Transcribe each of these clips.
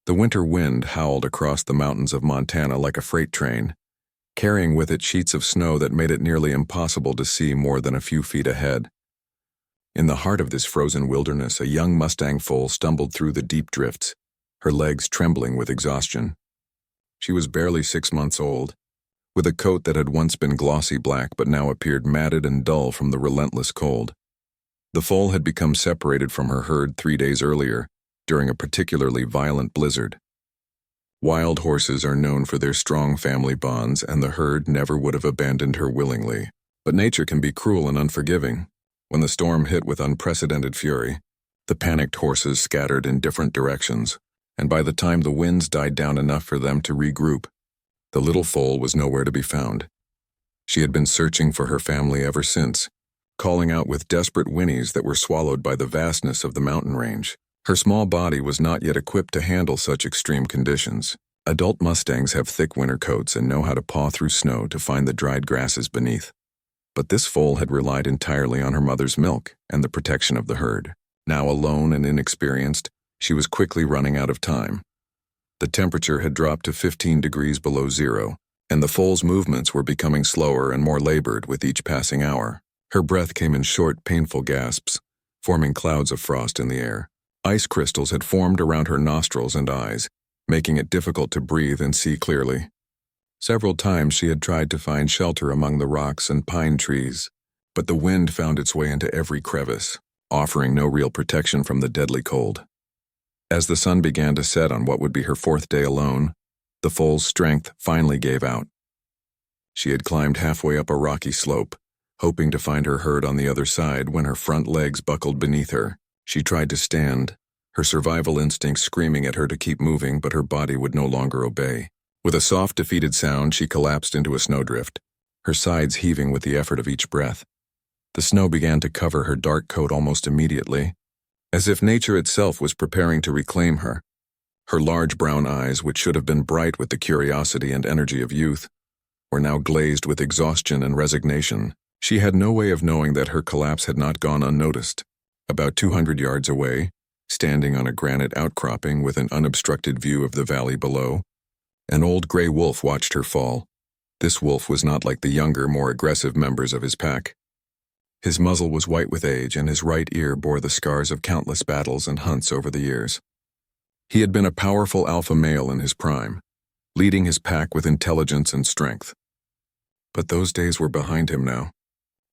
The winter wind howled across the mountains of Montana like a freight train, carrying with it sheets of snow that made it nearly impossible to see more than a few feet ahead. In the heart of this frozen wilderness, a young Mustang Foal stumbled through the deep drifts, her legs trembling with exhaustion. She was barely 6 months old, with a coat that had once been glossy black but now appeared matted and dull from the relentless cold. The foal had become separated from her herd 3 days earlier, during a particularly violent blizzard. Wild horses are known for their strong family bonds, and the herd never would have abandoned her willingly. But nature can be cruel and unforgiving. When the storm hit with unprecedented fury, the panicked horses scattered in different directions, and by the time the winds died down enough for them to regroup, the little foal was nowhere to be found. She had been searching for her family ever since, calling out with desperate whinnies that were swallowed by the vastness of the mountain range. Her small body was not yet equipped to handle such extreme conditions. Adult Mustangs have thick winter coats and know how to paw through snow to find the dried grasses beneath. But this foal had relied entirely on her mother's milk and the protection of the herd. Now alone and inexperienced, she was quickly running out of time. The temperature had dropped to 15 degrees below zero, and the foal's movements were becoming slower and more labored with each passing hour. Her breath came in short, painful gasps, forming clouds of frost in the air. Ice crystals had formed around her nostrils and eyes, making it difficult to breathe and see clearly. Several times she had tried to find shelter among the rocks and pine trees, but the wind found its way into every crevice, offering no real protection from the deadly cold. As the sun began to set on what would be her 4th day alone, the foal's strength finally gave out. She had climbed halfway up a rocky slope, hoping to find her herd on the other side when her front legs buckled beneath her. She tried to stand, her survival instinct screaming at her to keep moving, but her body would no longer obey. With a soft, defeated sound, she collapsed into a snowdrift, her sides heaving with the effort of each breath. The snow began to cover her dark coat almost immediately, as if nature itself was preparing to reclaim her. Her large brown eyes, which should have been bright with the curiosity and energy of youth, were now glazed with exhaustion and resignation. She had no way of knowing that her collapse had not gone unnoticed. About 200 yards away, standing on a granite outcropping with an unobstructed view of the valley below, an old gray wolf watched her fall. This wolf was not like the younger, more aggressive members of his pack. His muzzle was white with age, and his right ear bore the scars of countless battles and hunts over the years. He had been a powerful alpha male in his prime, leading his pack with intelligence and strength. But those days were behind him now.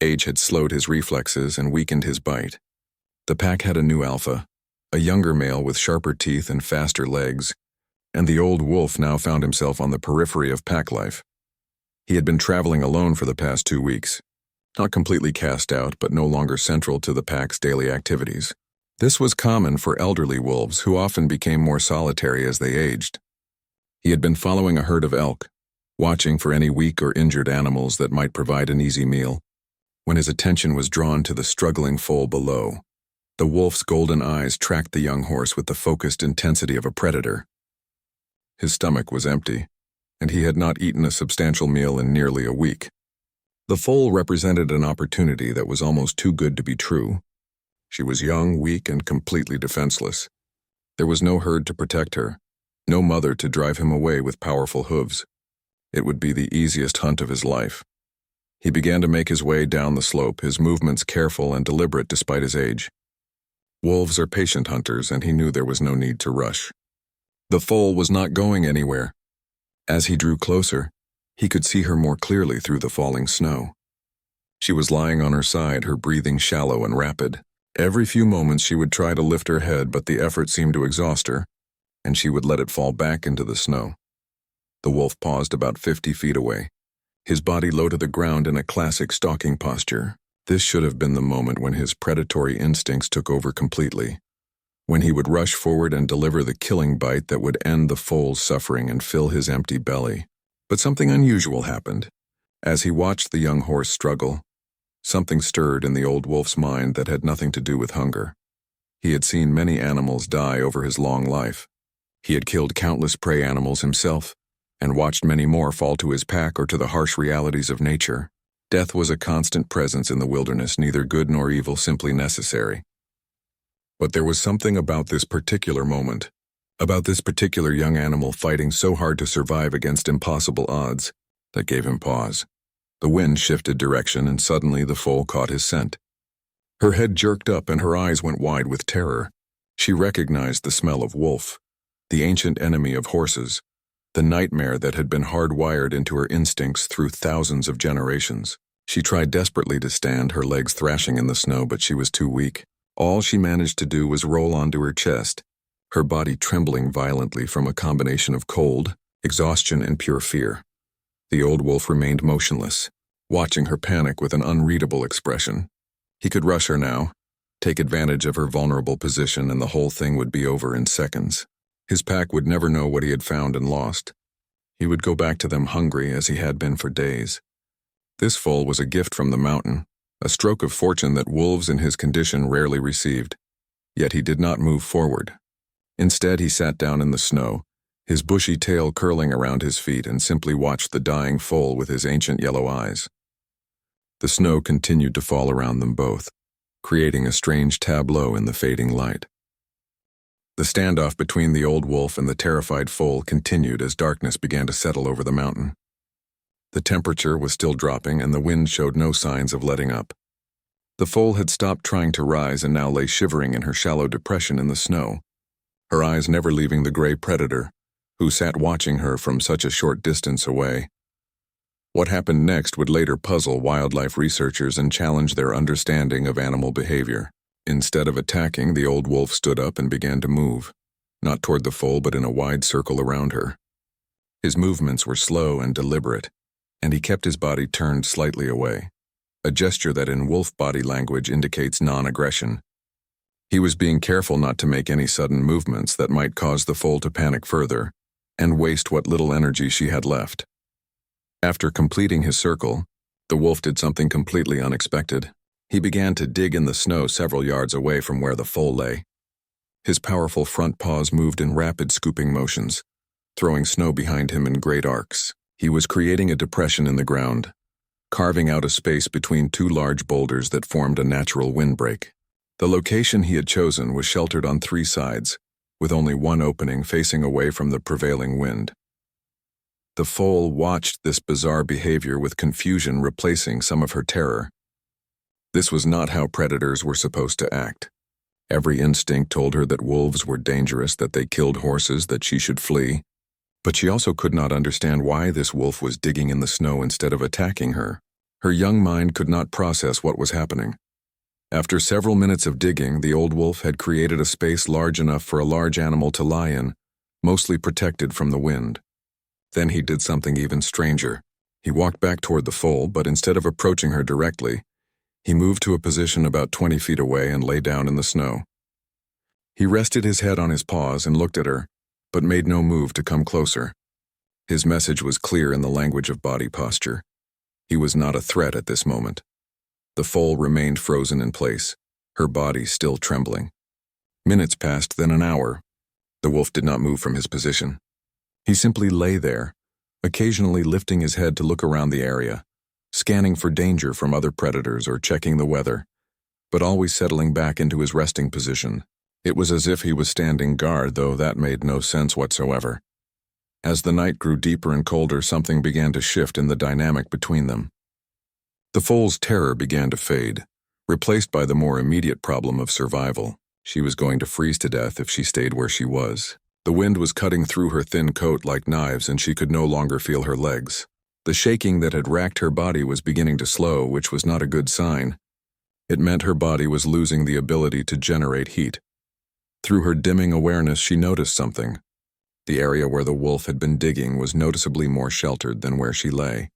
Age had slowed his reflexes and weakened his bite. The pack had a new alpha, a younger male with sharper teeth and faster legs, and the old wolf now found himself on the periphery of pack life. He had been traveling alone for the past 2 weeks, not completely cast out but no longer central to the pack's daily activities. This was common for elderly wolves who often became more solitary as they aged. He had been following a herd of elk, watching for any weak or injured animals that might provide an easy meal, when his attention was drawn to the struggling foal below. The wolf's golden eyes tracked the young horse with the focused intensity of a predator. His stomach was empty, and he had not eaten a substantial meal in nearly a week. The foal represented an opportunity that was almost too good to be true. She was young, weak, and completely defenseless. There was no herd to protect her, no mother to drive him away with powerful hooves. It would be the easiest hunt of his life. He began to make his way down the slope, his movements careful and deliberate despite his age. Wolves are patient hunters, and he knew there was no need to rush. The foal was not going anywhere. As he drew closer, he could see her more clearly through the falling snow. She was lying on her side, her breathing shallow and rapid. Every few moments she would try to lift her head, but the effort seemed to exhaust her, and she would let it fall back into the snow. The wolf paused about 50 feet away, his body low to the ground in a classic stalking posture. This should have been the moment when his predatory instincts took over completely, when he would rush forward and deliver the killing bite that would end the foal's suffering and fill his empty belly. But something unusual happened. As he watched the young horse struggle, something stirred in the old wolf's mind that had nothing to do with hunger. He had seen many animals die over his long life. He had killed countless prey animals himself, and watched many more fall to his pack or to the harsh realities of nature. Death was a constant presence in the wilderness, neither good nor evil, simply necessary. But there was something about this particular moment, about this particular young animal fighting so hard to survive against impossible odds, that gave him pause. The wind shifted direction, and suddenly the foal caught his scent. Her head jerked up and her eyes went wide with terror. She recognized the smell of wolf, the ancient enemy of horses, the nightmare that had been hardwired into her instincts through thousands of generations. She tried desperately to stand, her legs thrashing in the snow, but she was too weak. All she managed to do was roll onto her chest, her body trembling violently from a combination of cold, exhaustion, and pure fear. The old wolf remained motionless, watching her panic with an unreadable expression. He could rush her now, take advantage of her vulnerable position, and the whole thing would be over in seconds. His pack would never know what he had found and lost. He would go back to them hungry as he had been for days. This foal was a gift from the mountain, a stroke of fortune that wolves in his condition rarely received. Yet he did not move forward. Instead, he sat down in the snow, his bushy tail curling around his feet, and simply watched the dying foal with his ancient yellow eyes. The snow continued to fall around them both, creating a strange tableau in the fading light. The standoff between the old wolf and the terrified foal continued as darkness began to settle over the mountain. The temperature was still dropping, and the wind showed no signs of letting up. The foal had stopped trying to rise and now lay shivering in her shallow depression in the snow, her eyes never leaving the gray predator, who sat watching her from such a short distance away. What happened next would later puzzle wildlife researchers and challenge their understanding of animal behavior. Instead of attacking, the old wolf stood up and began to move, not toward the foal but in a wide circle around her. His movements were slow and deliberate, and he kept his body turned slightly away, a gesture that in wolf body language indicates non-aggression. He was being careful not to make any sudden movements that might cause the foal to panic further and waste what little energy she had left. After completing his circle, the wolf did something completely unexpected. He began to dig in the snow several yards away from where the foal lay. His powerful front paws moved in rapid scooping motions, throwing snow behind him in great arcs. He was creating a depression in the ground, carving out a space between two large boulders that formed a natural windbreak. The location he had chosen was sheltered on three sides, with only one opening facing away from the prevailing wind. The foal watched this bizarre behavior with confusion replacing some of her terror. This was not how predators were supposed to act. Every instinct told her that wolves were dangerous, that they killed horses, that she should flee. But she also could not understand why this wolf was digging in the snow instead of attacking her. Her young mind could not process what was happening. After several minutes of digging, the old wolf had created a space large enough for a large animal to lie in, mostly protected from the wind. Then he did something even stranger. He walked back toward the foal, but instead of approaching her directly, he moved to a position about 20 feet away and lay down in the snow. He rested his head on his paws and looked at her, but made no move to come closer. His message was clear in the language of body posture. He was not a threat at this moment. The foal remained frozen in place, her body still trembling. Minutes passed, then an hour. The wolf did not move from his position. He simply lay there, occasionally lifting his head to look around the area, scanning for danger from other predators or checking the weather, but always settling back into his resting position. It was as if he was standing guard, though that made no sense whatsoever. As the night grew deeper and colder, something began to shift in the dynamic between them. The foal's terror began to fade, replaced by the more immediate problem of survival. She was going to freeze to death if she stayed where she was. The wind was cutting through her thin coat like knives, and she could no longer feel her legs. The shaking that had racked her body was beginning to slow, which was not a good sign. It meant her body was losing the ability to generate heat. Through her dimming awareness, she noticed something. The area where the wolf had been digging was noticeably more sheltered than where she lay.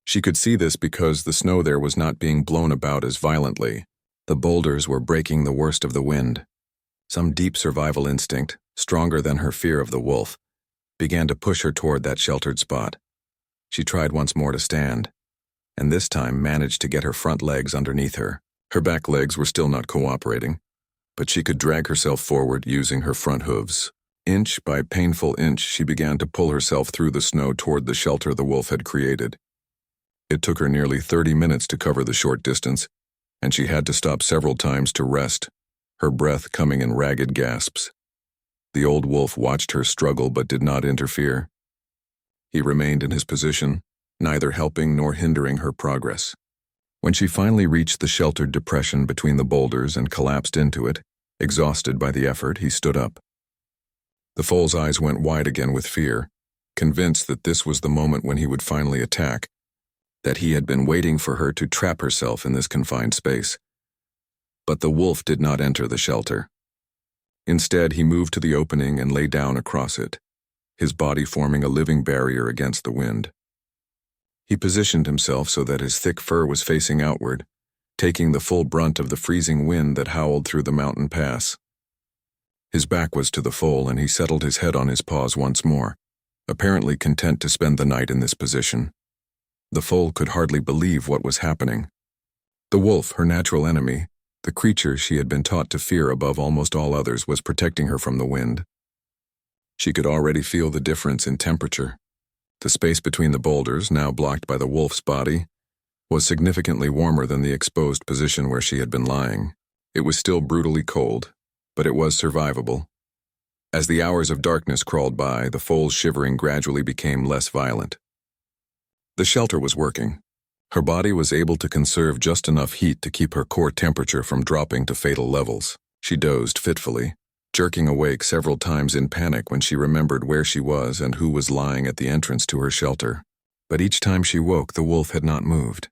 She could see this because the snow there was not being blown about as violently. The boulders were breaking the worst of the wind. Some deep survival instinct, stronger than her fear of the wolf, began to push her toward that sheltered spot. She tried once more to stand, and this time managed to get her front legs underneath her. Her back legs were still not cooperating, but she could drag herself forward using her front hooves. Inch by painful inch, she began to pull herself through the snow toward the shelter the wolf had created. It took her nearly 30 minutes to cover the short distance, and she had to stop several times to rest, her breath coming in ragged gasps. The old wolf watched her struggle but did not interfere. He remained in his position, neither helping nor hindering her progress. When she finally reached the sheltered depression between the boulders and collapsed into it, exhausted by the effort, he stood up. The foal's eyes went wide again with fear, convinced that this was the moment when he would finally attack, that he had been waiting for her to trap herself in this confined space. But the wolf did not enter the shelter. Instead, he moved to the opening and lay down across it, his body forming a living barrier against the wind. He positioned himself so that his thick fur was facing outward, taking the full brunt of the freezing wind that howled through the mountain pass. His back was to the foal, and he settled his head on his paws once more, apparently content to spend the night in this position. The foal could hardly believe what was happening. The wolf, her natural enemy, the creature she had been taught to fear above almost all others, was protecting her from the wind. She could already feel the difference in temperature. The space between the boulders, now blocked by the wolf's body, was significantly warmer than the exposed position where she had been lying. It was still brutally cold, but it was survivable. As the hours of darkness crawled by, the foal's shivering gradually became less violent. The shelter was working. Her body was able to conserve just enough heat to keep her core temperature from dropping to fatal levels. She dozed fitfully, jerking awake several times in panic when she remembered where she was and who was lying at the entrance to her shelter. But each time she woke, the wolf had not moved.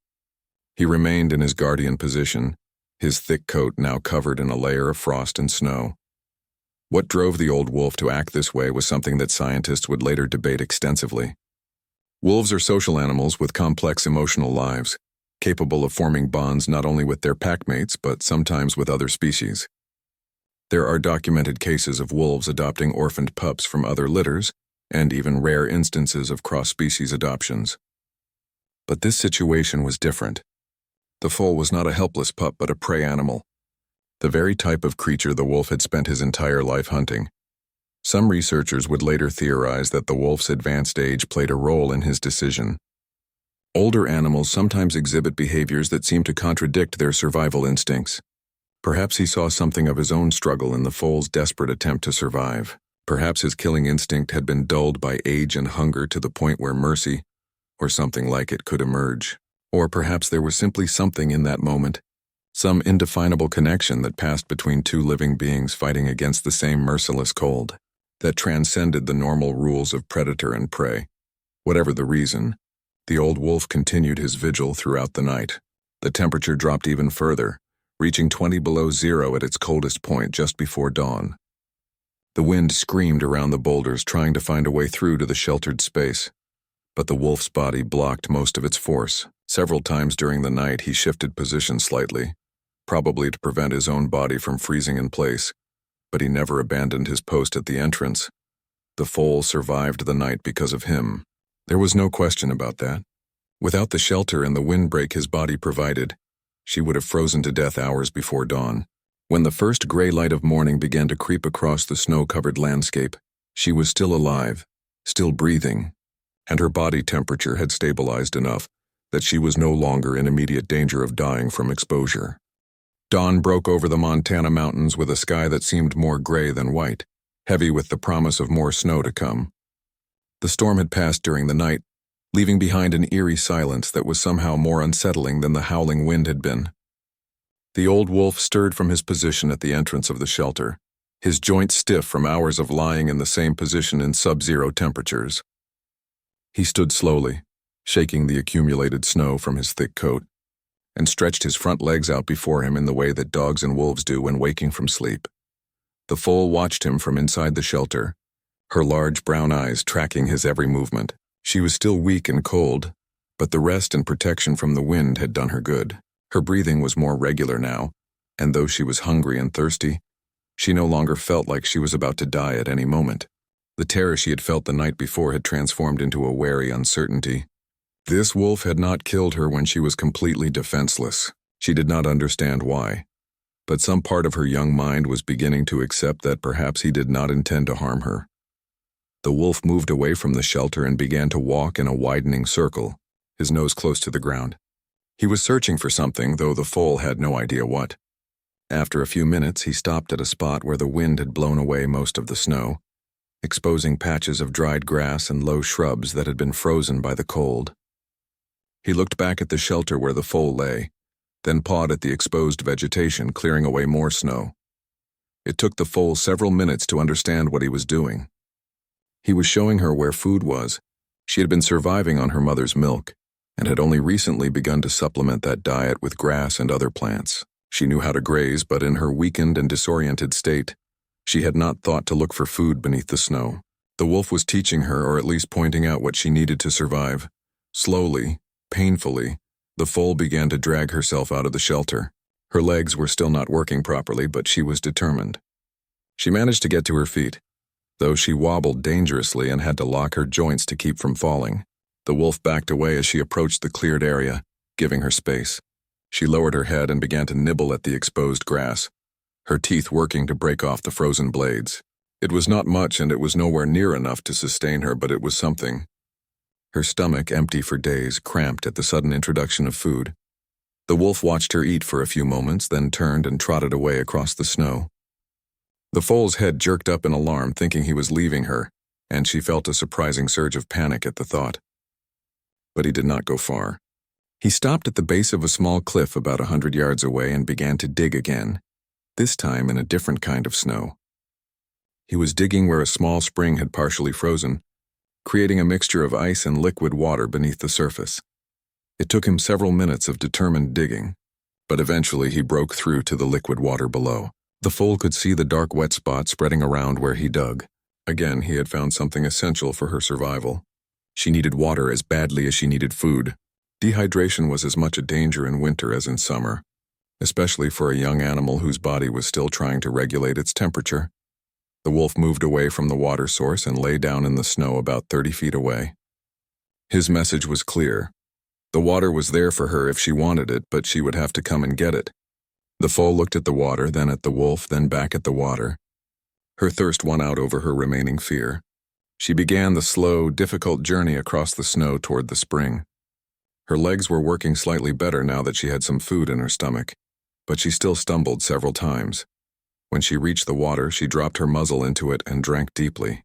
He remained in his guardian position, his thick coat now covered in a layer of frost and snow. What drove the old wolf to act this way was something that scientists would later debate extensively. Wolves are social animals with complex emotional lives, capable of forming bonds not only with their packmates but sometimes with other species. There are documented cases of wolves adopting orphaned pups from other litters, and even rare instances of cross-species adoptions. But this situation was different. The foal was not a helpless pup but a prey animal, the very type of creature the wolf had spent his entire life hunting. Some researchers would later theorize that the wolf's advanced age played a role in his decision. Older animals sometimes exhibit behaviors that seem to contradict their survival instincts. Perhaps he saw something of his own struggle in the foal's desperate attempt to survive. Perhaps his killing instinct had been dulled by age and hunger to the point where mercy, or something like it, could emerge. Or perhaps there was simply something in that moment, some indefinable connection that passed between two living beings fighting against the same merciless cold, that transcended the normal rules of predator and prey. Whatever the reason, the old wolf continued his vigil throughout the night. The temperature dropped even further, reaching 20 below zero at its coldest point just before dawn. The wind screamed around the boulders, trying to find a way through to the sheltered space, but the wolf's body blocked most of its force. Several times during the night he shifted position slightly, probably to prevent his own body from freezing in place, but he never abandoned his post at the entrance. The foal survived the night because of him. There was no question about that. Without the shelter and the windbreak his body provided, she would have frozen to death hours before dawn. When the first gray light of morning began to creep across the snow-covered landscape, she was still alive, still breathing, and her body temperature had stabilized enough that she was no longer in immediate danger of dying from exposure. Dawn broke over the Montana mountains with a sky that seemed more gray than white, heavy with the promise of more snow to come. The storm had passed during the night, leaving behind an eerie silence that was somehow more unsettling than the howling wind had been. The old wolf stirred from his position at the entrance of the shelter, his joints stiff from hours of lying in the same position in sub-zero temperatures. He stood slowly, shaking the accumulated snow from his thick coat, and stretched his front legs out before him in the way that dogs and wolves do when waking from sleep. The foal watched him from inside the shelter, her large brown eyes tracking his every movement. She was still weak and cold, but the rest and protection from the wind had done her good. Her breathing was more regular now, and though she was hungry and thirsty, she no longer felt like she was about to die at any moment. The terror she had felt the night before had transformed into a wary uncertainty. This wolf had not killed her when she was completely defenseless. She did not understand why, but some part of her young mind was beginning to accept that perhaps he did not intend to harm her. The wolf moved away from the shelter and began to walk in a widening circle, his nose close to the ground. He was searching for something, though the foal had no idea what. After a few minutes, he stopped at a spot where the wind had blown away most of the snow, exposing patches of dried grass and low shrubs that had been frozen by the cold. He looked back at the shelter where the foal lay, then pawed at the exposed vegetation, clearing away more snow. It took the foal several minutes to understand what he was doing. He was showing her where food was. She had been surviving on her mother's milk, and had only recently begun to supplement that diet with grass and other plants. She knew how to graze, but in her weakened and disoriented state, she had not thought to look for food beneath the snow. The wolf was teaching her, or at least pointing out what she needed to survive. Slowly, painfully, the foal began to drag herself out of the shelter. Her legs were still not working properly, but she was determined. She managed to get to her feet, though she wobbled dangerously and had to lock her joints to keep from falling. The wolf backed away as she approached the cleared area, giving her space. She lowered her head and began to nibble at the exposed grass, her teeth working to break off the frozen blades. It was not much, and it was nowhere near enough to sustain her, but it was something. Her stomach, empty for days, cramped at the sudden introduction of food. The wolf watched her eat for a few moments, then turned and trotted away across the snow. The foal's head jerked up in alarm, thinking he was leaving her, and she felt a surprising surge of panic at the thought. But he did not go far. He stopped at the base of a small cliff about 100 yards away and began to dig again, this time in a different kind of snow. He was digging where a small spring had partially frozen, creating a mixture of ice and liquid water beneath the surface. It took him several minutes of determined digging, but eventually he broke through to the liquid water below. The foal could see the dark wet spot spreading around where he dug. Again, he had found something essential for her survival. She needed water as badly as she needed food. Dehydration was as much a danger in winter as in summer, especially for a young animal whose body was still trying to regulate its temperature. The wolf moved away from the water source and lay down in the snow about 30 feet away. His message was clear. The water was there for her if she wanted it, but she would have to come and get it. The foal looked at the water, then at the wolf, then back at the water. Her thirst won out over her remaining fear. She began the slow, difficult journey across the snow toward the spring. Her legs were working slightly better now that she had some food in her stomach, but she still stumbled several times. When she reached the water, she dropped her muzzle into it and drank deeply.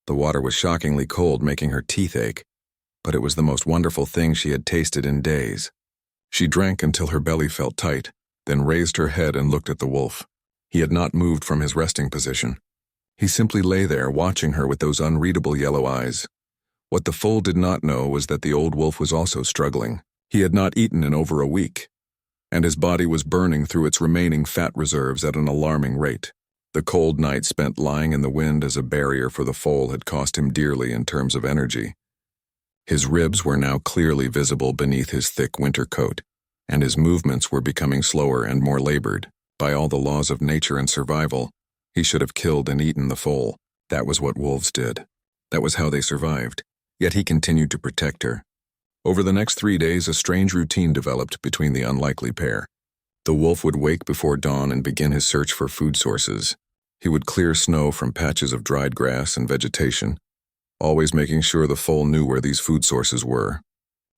The water was shockingly cold, making her teeth ache, but it was the most wonderful thing she had tasted in days. She drank until her belly felt tight, then raised her head and looked at the wolf. He had not moved from his resting position. He simply lay there, watching her with those unreadable yellow eyes. What the foal did not know was that the old wolf was also struggling. He had not eaten in over a week, and his body was burning through its remaining fat reserves at an alarming rate. The cold night spent lying in the wind as a barrier for the foal had cost him dearly in terms of energy. His ribs were now clearly visible beneath his thick winter coat, and his movements were becoming slower and more labored. By all the laws of nature and survival, he should have killed and eaten the foal. That was what wolves did. That was how they survived. Yet he continued to protect her. Over the next 3 days, a strange routine developed between the unlikely pair. The wolf would wake before dawn and begin his search for food sources. He would clear snow from patches of dried grass and vegetation, always making sure the foal knew where these food sources were.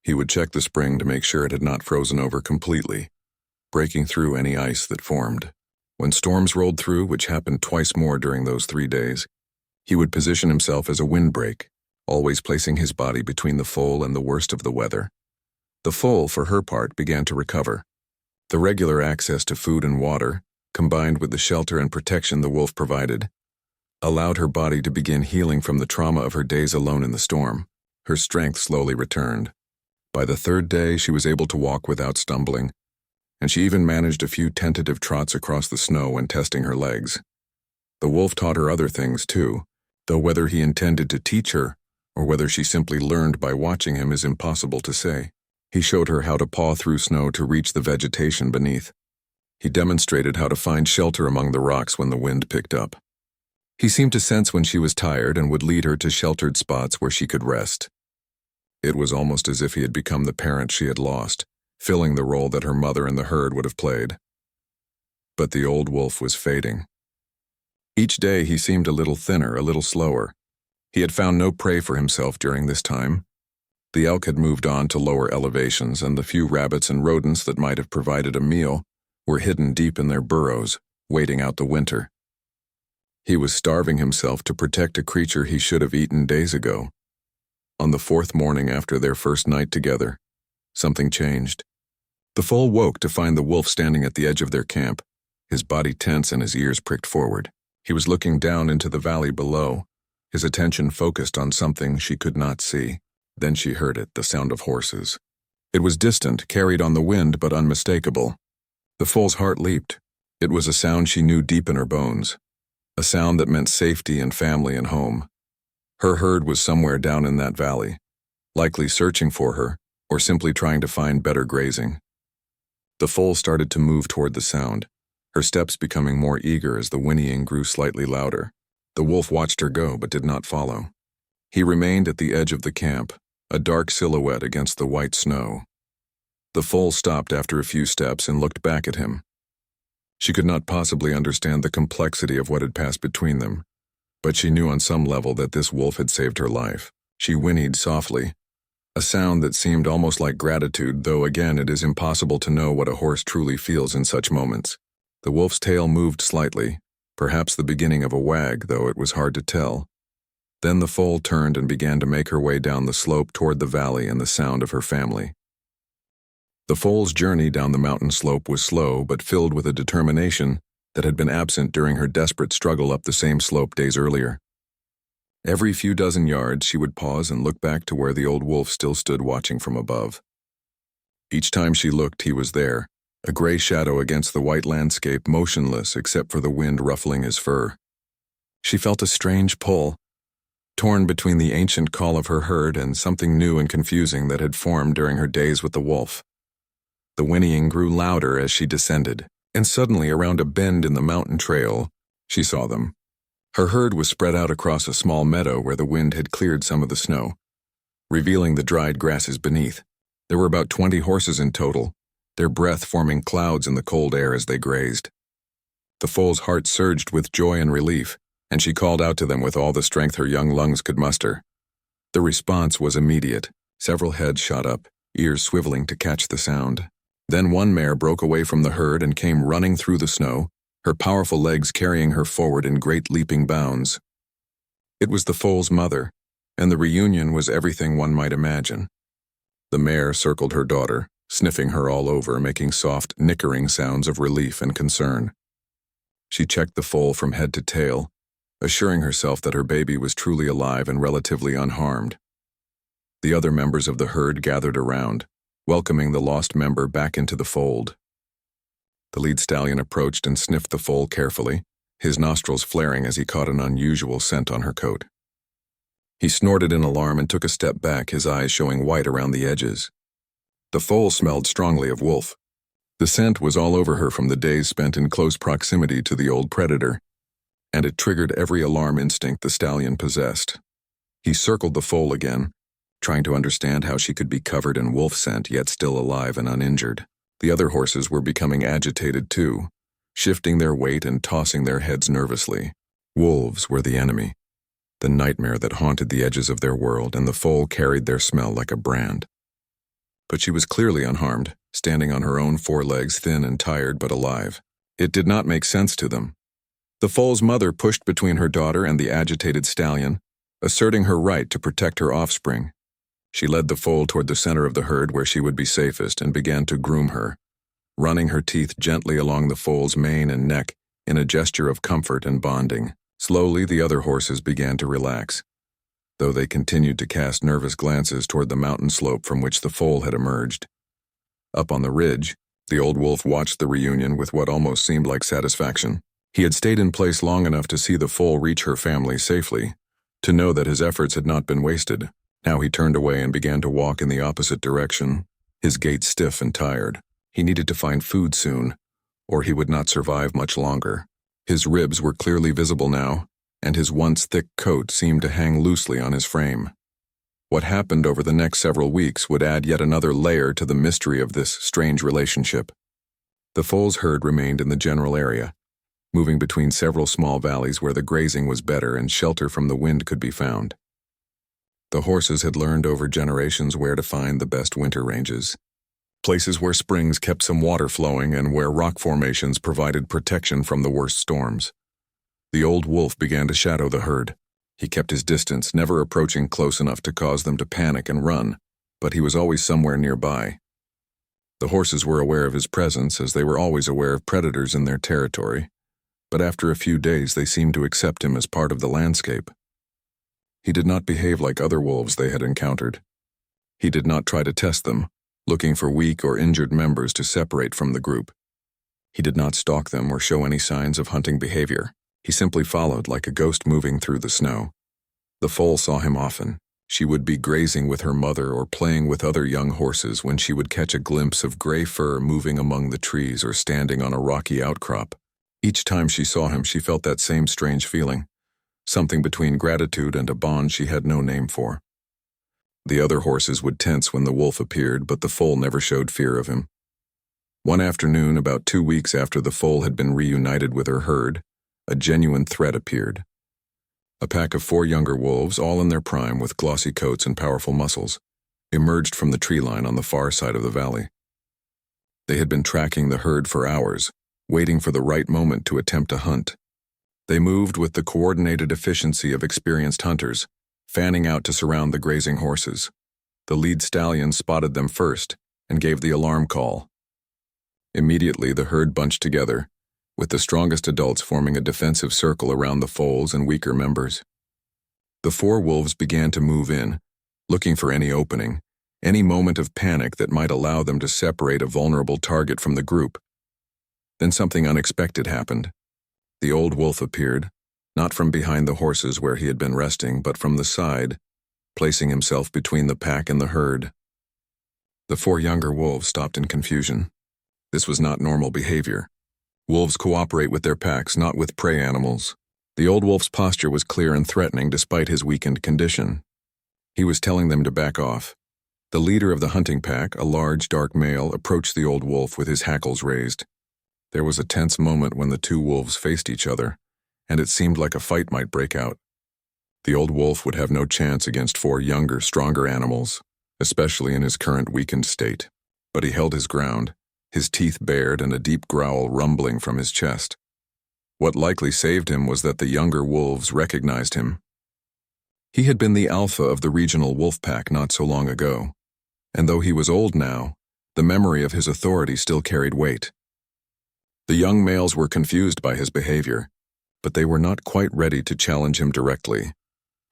He would check the spring to make sure it had not frozen over completely, breaking through any ice that formed. When storms rolled through, which happened twice more during those 3 days, he would position himself as a windbreak, always placing his body between the foal and the worst of the weather. The foal, for her part, began to recover. The regular access to food and water, combined with the shelter and protection the wolf provided, allowed her body to begin healing from the trauma of her days alone in the storm. Her strength slowly returned. By the 3rd day, she was able to walk without stumbling, and she even managed a few tentative trots across the snow when testing her legs. The wolf taught her other things too, though whether he intended to teach her or whether she simply learned by watching him is impossible to say. He showed her how to paw through snow to reach the vegetation beneath. He demonstrated how to find shelter among the rocks when the wind picked up. He seemed to sense when she was tired and would lead her to sheltered spots where she could rest. It was almost as if he had become the parent she had lost, filling the role that her mother in the herd would have played. But the old wolf was fading. Each day he seemed a little thinner, a little slower. He had found no prey for himself during this time. The elk had moved on to lower elevations, and the few rabbits and rodents that might have provided a meal were hidden deep in their burrows, waiting out the winter. He was starving himself to protect a creature he should have eaten days ago. On the fourth morning after their first night together, something changed. The foal woke to find the wolf standing at the edge of their camp, his body tense and his ears pricked forward. He was looking down into the valley below, his attention focused on something she could not see. Then she heard it, the sound of horses. It was distant, carried on the wind, but unmistakable. The foal's heart leaped. It was a sound she knew deep in her bones, a sound that meant safety and family and home. Her herd was somewhere down in that valley, likely searching for her, or simply trying to find better grazing. The foal started to move toward the sound, her steps becoming more eager as the whinnying grew slightly louder. The wolf watched her go but did not follow. He remained at the edge of the camp, a dark silhouette against the white snow. The foal stopped after a few steps and looked back at him. She could not possibly understand the complexity of what had passed between them, but she knew on some level that this wolf had saved her life. She whinnied softly, a sound that seemed almost like gratitude, though again it is impossible to know what a horse truly feels in such moments. The wolf's tail moved slightly, perhaps the beginning of a wag, though it was hard to tell. Then the foal turned and began to make her way down the slope toward the valley and the sound of her family. The foal's journey down the mountain slope was slow but filled with a determination that had been absent during her desperate struggle up the same slope days earlier. Every few dozen yards she would pause and look back to where the old wolf still stood watching from above. Each time she looked, he was there, a gray shadow against the white landscape, motionless except for the wind ruffling his fur. She felt a strange pull, torn between the ancient call of her herd and something new and confusing that had formed during her days with the wolf. The whinnying grew louder as she descended, and suddenly around a bend in the mountain trail, she saw them. Her herd was spread out across a small meadow where the wind had cleared some of the snow, revealing the dried grasses beneath. There were about 20 horses in total, their breath forming clouds in the cold air as they grazed. The foal's heart surged with joy and relief, and she called out to them with all the strength her young lungs could muster. The response was immediate. Several heads shot up, ears swiveling to catch the sound. Then one mare broke away from the herd and came running through the snow, her powerful legs carrying her forward in great leaping bounds. It was the foal's mother, and the reunion was everything one might imagine. The mare circled her daughter, sniffing her all over, making soft, nickering sounds of relief and concern. She checked the foal from head to tail, assuring herself that her baby was truly alive and relatively unharmed. The other members of the herd gathered around, welcoming the lost member back into the fold. The lead stallion approached and sniffed the foal carefully, his nostrils flaring as he caught an unusual scent on her coat. He snorted in alarm and took a step back, his eyes showing white around the edges. The foal smelled strongly of wolf. The scent was all over her from the days spent in close proximity to the old predator, and it triggered every alarm instinct the stallion possessed. He circled the foal again, trying to understand how she could be covered in wolf scent yet still alive and uninjured. The other horses were becoming agitated too, shifting their weight and tossing their heads nervously. Wolves were the enemy, the nightmare that haunted the edges of their world, and the foal carried their smell like a brand. But she was clearly unharmed, standing on her own four legs, thin and tired but alive. It did not make sense to them. The foal's mother pushed between her daughter and the agitated stallion, asserting her right to protect her offspring. She led the foal toward the center of the herd where she would be safest and began to groom her, running her teeth gently along the foal's mane and neck in a gesture of comfort and bonding. Slowly, the other horses began to relax, though they continued to cast nervous glances toward the mountain slope from which the foal had emerged. Up on the ridge, the old wolf watched the reunion with what almost seemed like satisfaction. He had stayed in place long enough to see the foal reach her family safely, to know that his efforts had not been wasted. Now he turned away and began to walk in the opposite direction, his gait stiff and tired. He needed to find food soon, or he would not survive much longer. His ribs were clearly visible now, and his once thick coat seemed to hang loosely on his frame. What happened over the next several weeks would add yet another layer to the mystery of this strange relationship. The foal's herd remained in the general area, moving between several small valleys where the grazing was better and shelter from the wind could be found. The horses had learned over generations where to find the best winter ranges. places where springs kept some water flowing and where rock formations provided protection from the worst storms. The old wolf began to shadow the herd. He kept his distance, never approaching close enough to cause them to panic and run, but he was always somewhere nearby. The horses were aware of his presence, as they were always aware of predators in their territory, but after a few days they seemed to accept him as part of the landscape. He did not behave like other wolves they had encountered. He did not try to test them, looking for weak or injured members to separate from the group. He did not stalk them or show any signs of hunting behavior. He simply followed like a ghost moving through the snow. The foal saw him often. She would be grazing with her mother or playing with other young horses when she would catch a glimpse of gray fur moving among the trees or standing on a rocky outcrop. Each time she saw him, she felt that same strange feeling, something between gratitude and a bond she had no name for. The other horses would tense when the wolf appeared, but the foal never showed fear of him. One afternoon, about 2 weeks after the foal had been reunited with her herd, a genuine threat appeared. A pack of 4 younger wolves, all in their prime with glossy coats and powerful muscles, emerged from the tree line on the far side of the valley. They had been tracking the herd for hours, waiting for the right moment to attempt a hunt. They moved with the coordinated efficiency of experienced hunters, fanning out to surround the grazing horses. The lead stallion spotted them first and gave the alarm call. Immediately, the herd bunched together, with the strongest adults forming a defensive circle around the foals and weaker members. The 4 wolves began to move in, looking for any opening, any moment of panic that might allow them to separate a vulnerable target from the group. Then something unexpected happened. The old wolf appeared, not from behind the horses where he had been resting, but from the side, placing himself between the pack and the herd. The 4 younger wolves stopped in confusion. This was not normal behavior. Wolves cooperate with their packs, not with prey animals. The old wolf's posture was clear and threatening despite his weakened condition. He was telling them to back off. The leader of the hunting pack, a large, dark male, approached the old wolf with his hackles raised. There was a tense moment when the 2 wolves faced each other, and it seemed like a fight might break out. The old wolf would have no chance against 4 younger, stronger animals, especially in his current weakened state. But he held his ground, his teeth bared and a deep growl rumbling from his chest. What likely saved him was that the younger wolves recognized him. He had been the alpha of the regional wolf pack not so long ago, and though he was old now, the memory of his authority still carried weight. The young males were confused by his behavior, but they were not quite ready to challenge him directly,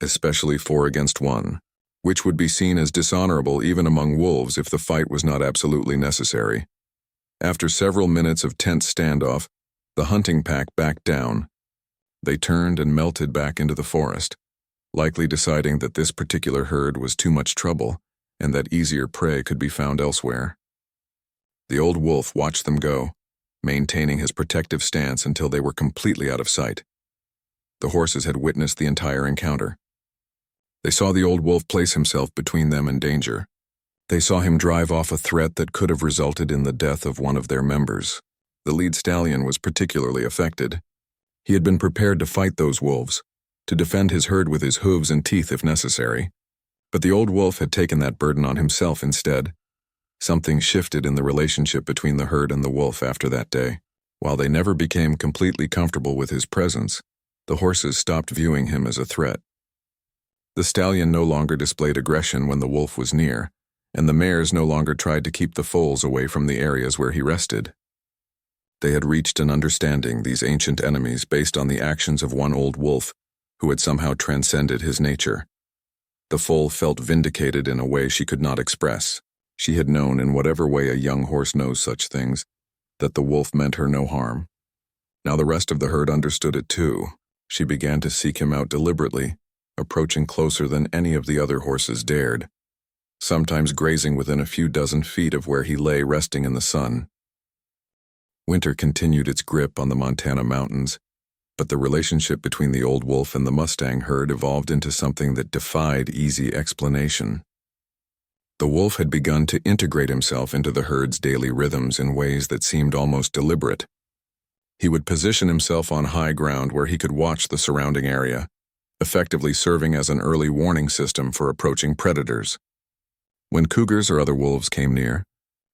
especially 4 against 1, which would be seen as dishonorable even among wolves if the fight was not absolutely necessary. After several minutes of tense standoff, the hunting pack backed down. They turned and melted back into the forest, likely deciding that this particular herd was too much trouble and that easier prey could be found elsewhere. The old wolf watched them go, maintaining his protective stance until they were completely out of sight. The horses had witnessed the entire encounter. They saw the old wolf place himself between them and danger. They saw him drive off a threat that could have resulted in the death of one of their members. The lead stallion was particularly affected. He had been prepared to fight those wolves, to defend his herd with his hooves and teeth if necessary. But the old wolf had taken that burden on himself instead. Something shifted in the relationship between the herd and the wolf after that day. While they never became completely comfortable with his presence, the horses stopped viewing him as a threat. The stallion no longer displayed aggression when the wolf was near, and the mares no longer tried to keep the foals away from the areas where he rested. They had reached an understanding, these ancient enemies, based on the actions of one old wolf who had somehow transcended his nature. The foal felt vindicated in a way she could not express. She had known, in whatever way a young horse knows such things, that the wolf meant her no harm. Now the rest of the herd understood it too. She began to seek him out deliberately, approaching closer than any of the other horses dared, sometimes grazing within a few dozen feet of where he lay resting in the sun. Winter continued its grip on the Montana mountains, but the relationship between the old wolf and the Mustang herd evolved into something that defied easy explanation. The wolf had begun to integrate himself into the herd's daily rhythms in ways that seemed almost deliberate. He would position himself on high ground where he could watch the surrounding area, effectively serving as an early warning system for approaching predators. When cougars or other wolves came near,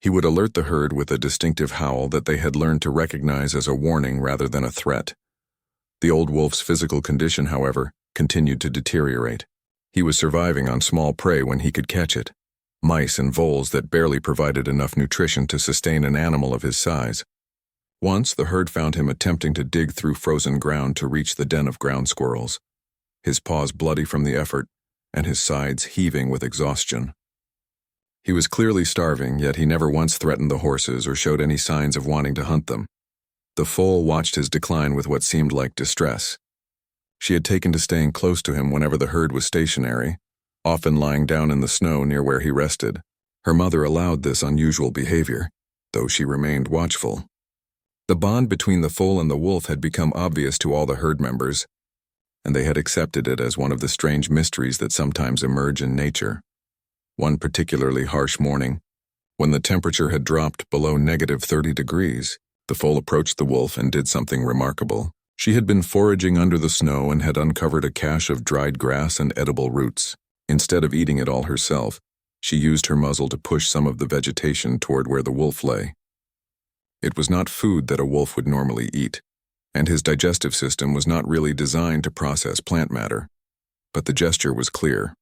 He would alert the herd with a distinctive howl that they had learned to recognize as a warning rather than a threat. The old wolf's physical condition, however, continued to deteriorate. He was surviving on small prey when he could catch it, mice and voles that barely provided enough nutrition to sustain an animal of his size. Once, the herd found him attempting to dig through frozen ground to reach the den of ground squirrels, his paws bloody from the effort and his sides heaving with exhaustion. He was clearly starving, yet he never once threatened the horses or showed any signs of wanting to hunt them. The foal watched his decline with what seemed like distress. She had taken to staying close to him whenever the herd was stationary, often lying down in the snow near where he rested. Her mother allowed this unusual behavior, though she remained watchful. The bond between the foal and the wolf had become obvious to all the herd members, and they had accepted it as one of the strange mysteries that sometimes emerge in nature. One particularly harsh morning, when the temperature had dropped below -30 degrees, the foal approached the wolf and did something remarkable. She had been foraging under the snow and had uncovered a cache of dried grass and edible roots. Instead of eating it all herself, she used her muzzle to push some of the vegetation toward where the wolf lay. It was not food that a wolf would normally eat, and his digestive system was not really designed to process plant matter. But the gesture was clear.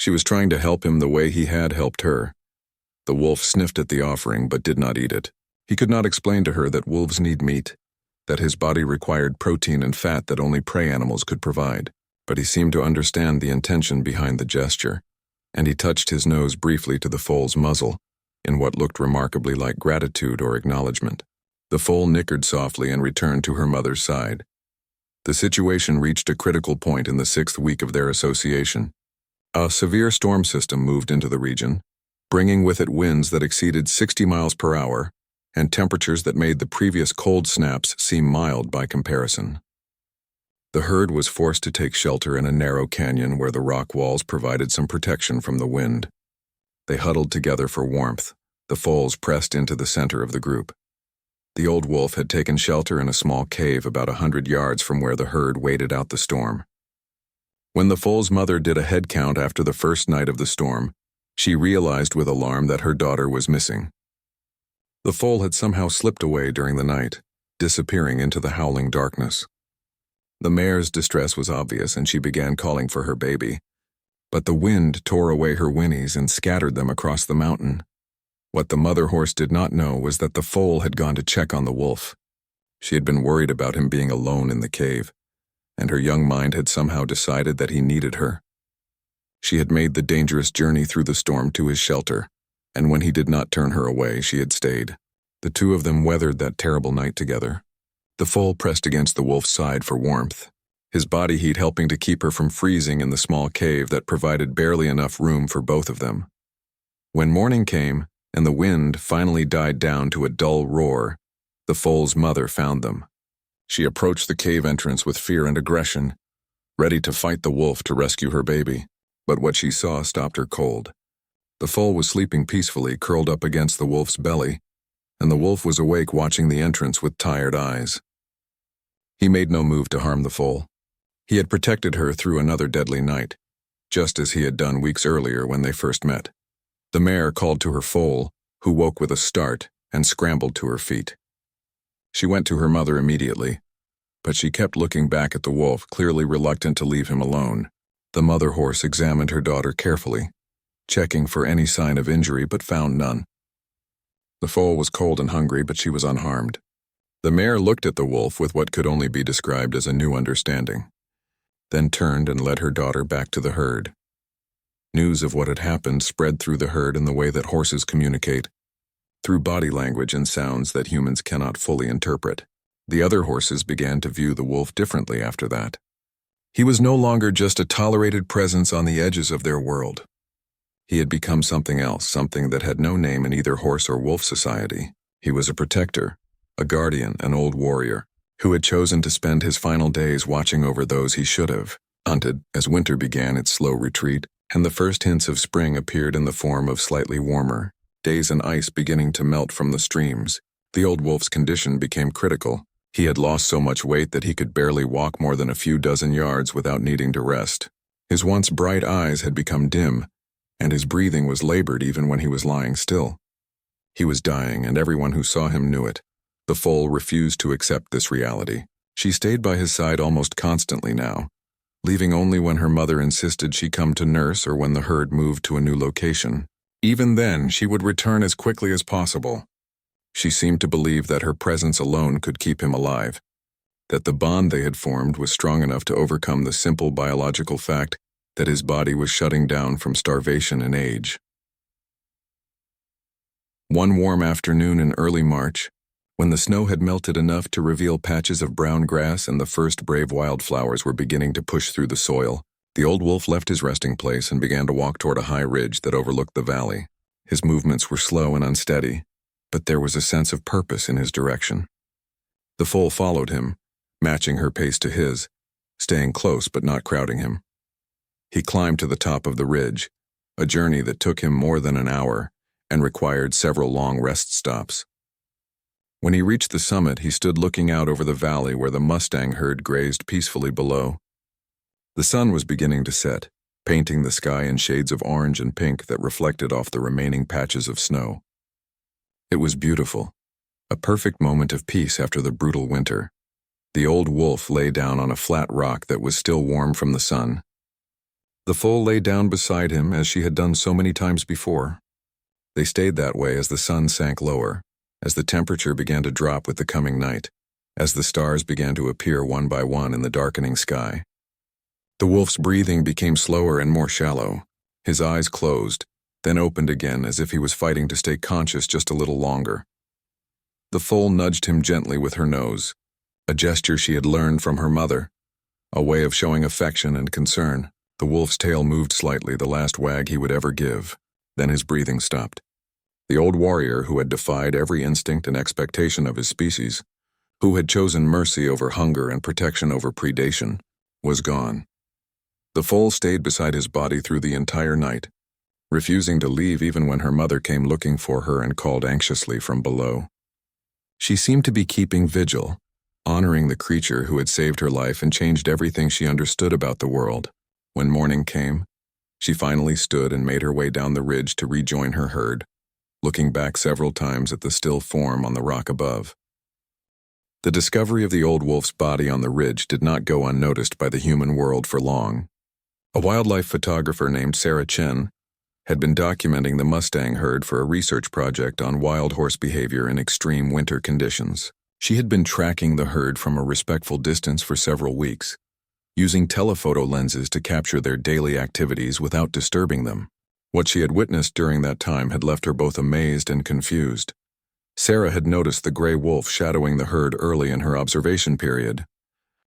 She was trying to help him the way he had helped her. The wolf sniffed at the offering but did not eat it. He could not explain to her that wolves need meat, that his body required protein and fat that only prey animals could provide. But he seemed to understand the intention behind the gesture, and he touched his nose briefly to the foal's muzzle, in what looked remarkably like gratitude or acknowledgement. The foal nickered softly and returned to her mother's side. The situation reached a critical point in the 6th week of their association. A severe storm system moved into the region, bringing with it winds that exceeded 60 miles per hour and temperatures that made the previous cold snaps seem mild by comparison. The herd was forced to take shelter in a narrow canyon where the rock walls provided some protection from the wind. They huddled together for warmth, the foals pressed into the center of the group. The old wolf had taken shelter in a small cave about 100 yards from where the herd waited out the storm. When the foal's mother did a head count after the first night of the storm, she realized with alarm that her daughter was missing. The foal had somehow slipped away during the night, disappearing into the howling darkness. The mare's distress was obvious, and she began calling for her baby. But the wind tore away her whinnies and scattered them across the mountain. What the mother horse did not know was that the foal had gone to check on the wolf. She had been worried about him being alone in the cave, and her young mind had somehow decided that he needed her. She had made the dangerous journey through the storm to his shelter, and when he did not turn her away, she had stayed. The two of them weathered that terrible night together. The foal pressed against the wolf's side for warmth, his body heat helping to keep her from freezing in the small cave that provided barely enough room for both of them. When morning came, and the wind finally died down to a dull roar, the foal's mother found them. She approached the cave entrance with fear and aggression, ready to fight the wolf to rescue her baby. But what she saw stopped her cold. The foal was sleeping peacefully, curled up against the wolf's belly, and the wolf was awake watching the entrance with tired eyes. He made no move to harm the foal. He had protected her through another deadly night, just as he had done weeks earlier when they first met. The mare called to her foal, who woke with a start and scrambled to her feet. She went to her mother immediately, but she kept looking back at the wolf, clearly reluctant to leave him alone. The mother horse examined her daughter carefully, checking for any sign of injury but found none. The foal was cold and hungry, but she was unharmed. The mare looked at the wolf with what could only be described as a new understanding, then turned and led her daughter back to the herd. News of what had happened spread through the herd in the way that horses communicate, through body language and sounds that humans cannot fully interpret. The other horses began to view the wolf differently after that. He was no longer just a tolerated presence on the edges of their world. He had become something else, something that had no name in either horse or wolf society. He was a protector, a guardian, an old warrior, who had chosen to spend his final days watching over those he should have hunted as winter began its slow retreat, and the first hints of spring appeared in the form of slightly warmer days and ice beginning to melt from the streams. The old wolf's condition became critical. He had lost so much weight that he could barely walk more than a few dozen yards without needing to rest. His once bright eyes had become dim, and his breathing was labored even when he was lying still. He was dying, and everyone who saw him knew it. The foal refused to accept this reality. She stayed by his side almost constantly now, leaving only when her mother insisted she come to nurse or when the herd moved to a new location. Even then, she would return as quickly as possible. She seemed to believe that her presence alone could keep him alive, that the bond they had formed was strong enough to overcome the simple biological fact that his body was shutting down from starvation and age. One warm afternoon in early March, when the snow had melted enough to reveal patches of brown grass and the first brave wildflowers were beginning to push through the soil, the old wolf left his resting place and began to walk toward a high ridge that overlooked the valley. His movements were slow and unsteady, but there was a sense of purpose in his direction. The foal followed him, matching her pace to his, staying close but not crowding him. He climbed to the top of the ridge, a journey that took him more than an hour and required several long rest stops. When he reached the summit, he stood looking out over the valley where the Mustang herd grazed peacefully below. The sun was beginning to set, painting the sky in shades of orange and pink that reflected off the remaining patches of snow. It was beautiful, a perfect moment of peace after the brutal winter. The old wolf lay down on a flat rock that was still warm from the sun. The foal lay down beside him as she had done so many times before. They stayed that way as the sun sank lower, as the temperature began to drop with the coming night, as the stars began to appear one by one in the darkening sky. The wolf's breathing became slower and more shallow. His eyes closed, then opened again as if he was fighting to stay conscious just a little longer. The foal nudged him gently with her nose, a gesture she had learned from her mother, a way of showing affection and concern. The wolf's tail moved slightly, the last wag he would ever give. Then his breathing stopped. The old warrior who had defied every instinct and expectation of his species, who had chosen mercy over hunger and protection over predation, was gone. The foal stayed beside his body through the entire night, refusing to leave even when her mother came looking for her and called anxiously from below. She seemed to be keeping vigil, honoring the creature who had saved her life and changed everything she understood about the world. When morning came, she finally stood and made her way down the ridge to rejoin her herd, looking back several times at the still form on the rock above. The discovery of the old wolf's body on the ridge did not go unnoticed by the human world for long. A wildlife photographer named Sarah Chen had been documenting the Mustang herd for a research project on wild horse behavior in extreme winter conditions. She had been tracking the herd from a respectful distance for several weeks, using telephoto lenses to capture their daily activities without disturbing them. What she had witnessed during that time had left her both amazed and confused. Sarah had noticed the gray wolf shadowing the herd early in her observation period.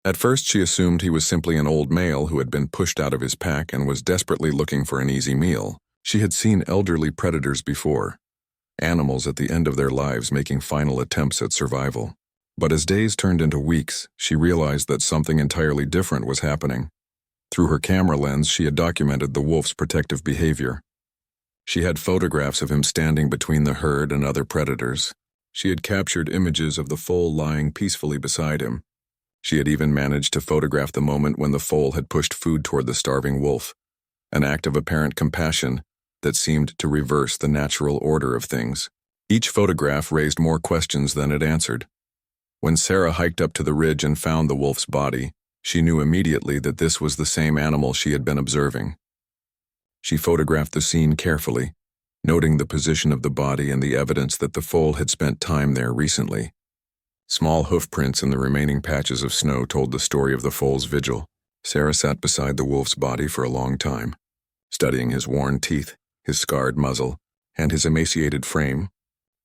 At first, she assumed he was simply an old male who had been pushed out of his pack and was desperately looking for an easy meal. She had seen elderly predators before, animals at the end of their lives making final attempts at survival. But as days turned into weeks, she realized that something entirely different was happening. Through her camera lens, she had documented the wolf's protective behavior. She had photographs of him standing between the herd and other predators. She had captured images of the foal lying peacefully beside him. She had even managed to photograph the moment when the foal had pushed food toward the starving wolf, an act of apparent compassion that seemed to reverse the natural order of things. Each photograph raised more questions than it answered. When Sarah hiked up to the ridge and found the wolf's body, she knew immediately that this was the same animal she had been observing. She photographed the scene carefully, noting the position of the body and the evidence that the foal had spent time there recently. Small hoof prints in the remaining patches of snow told the story of the foal's vigil. Sarah sat beside the wolf's body for a long time, studying his worn teeth, his scarred muzzle, and his emaciated frame,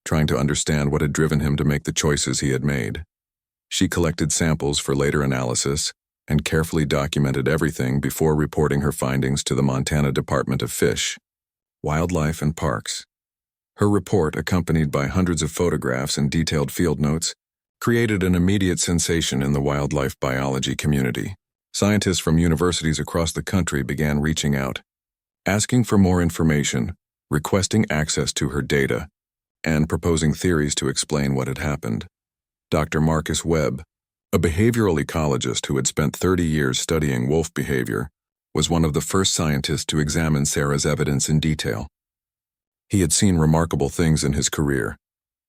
trying to understand what had driven him to make the choices he had made. She collected samples for later analysis and carefully documented everything before reporting her findings to the Montana Department of Fish, Wildlife and Parks. Her report, accompanied by hundreds of photographs and detailed field notes, created an immediate sensation in the wildlife biology community. Scientists from universities across the country began reaching out, asking for more information, requesting access to her data, and proposing theories to explain what had happened. Dr. Marcus Webb, a behavioral ecologist who had spent 30 years studying wolf behavior, was one of the first scientists to examine Sarah's evidence in detail. He had seen remarkable things in his career,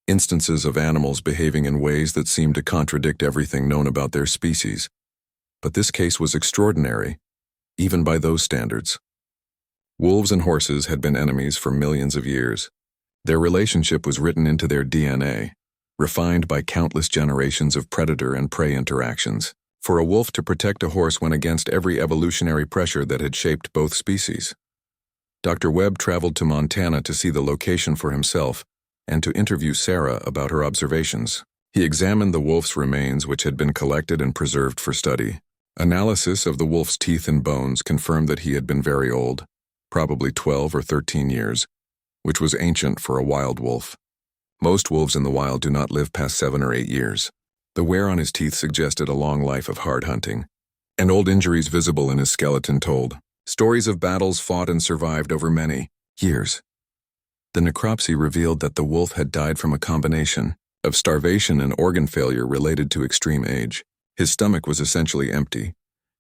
instances of animals behaving in ways that seemed to contradict everything known about their species. But this case was extraordinary, even by those standards. Wolves and horses had been enemies for millions of years. Their relationship was written into their DNA, refined by countless generations of predator and prey interactions. For a wolf to protect a horse went against every evolutionary pressure that had shaped both species. Dr. Webb traveled to Montana to see the location for himself and to interview Sarah about her observations. He examined the wolf's remains, which had been collected and preserved for study. Analysis of the wolf's teeth and bones confirmed that he had been very old, probably 12 or 13 years, which was ancient for a wild wolf. Most wolves in the wild do not live past 7 or 8 years. The wear on his teeth suggested a long life of hard hunting, and old injuries visible in his skeleton told stories of battles fought and survived over many years. The necropsy revealed that the wolf had died from a combination of starvation and organ failure related to extreme age. His stomach was essentially empty,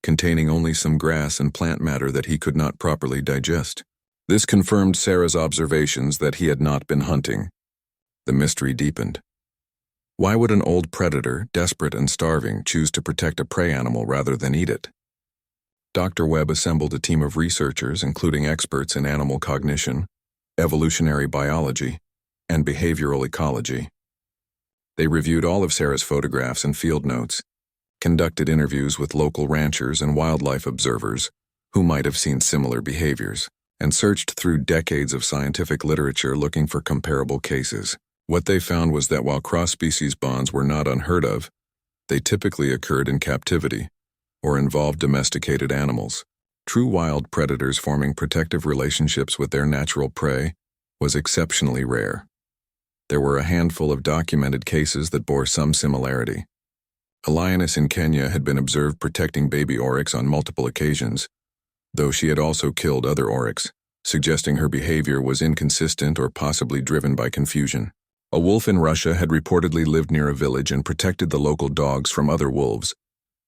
containing only some grass and plant matter that he could not properly digest. This confirmed Sarah's observations that he had not been hunting. The mystery deepened. Why would an old predator, desperate and starving, choose to protect a prey animal rather than eat it? Dr. Webb assembled a team of researchers, including experts in animal cognition, evolutionary biology, and behavioral ecology. They reviewed all of Sarah's photographs and field notes, conducted interviews with local ranchers and wildlife observers who might have seen similar behaviors, and searched through decades of scientific literature looking for comparable cases. What they found was that while cross-species bonds were not unheard of, they typically occurred in captivity or involved domesticated animals. True wild predators forming protective relationships with their natural prey was exceptionally rare. There were a handful of documented cases that bore some similarity. A lioness in Kenya had been observed protecting baby oryx on multiple occasions, though she had also killed other oryx, suggesting her behavior was inconsistent or possibly driven by confusion. A wolf in Russia had reportedly lived near a village and protected the local dogs from other wolves,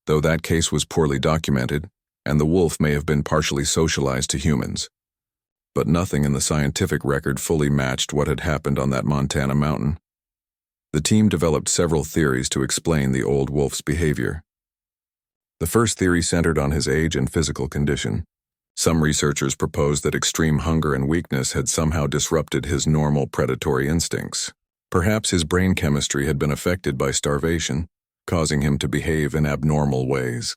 though that case was poorly documented, and the wolf may have been partially socialized to humans. But nothing in the scientific record fully matched what had happened on that Montana mountain. The team developed several theories to explain the old wolf's behavior. The first theory centered on his age and physical condition. Some researchers proposed that extreme hunger and weakness had somehow disrupted his normal predatory instincts. Perhaps his brain chemistry had been affected by starvation, causing him to behave in abnormal ways.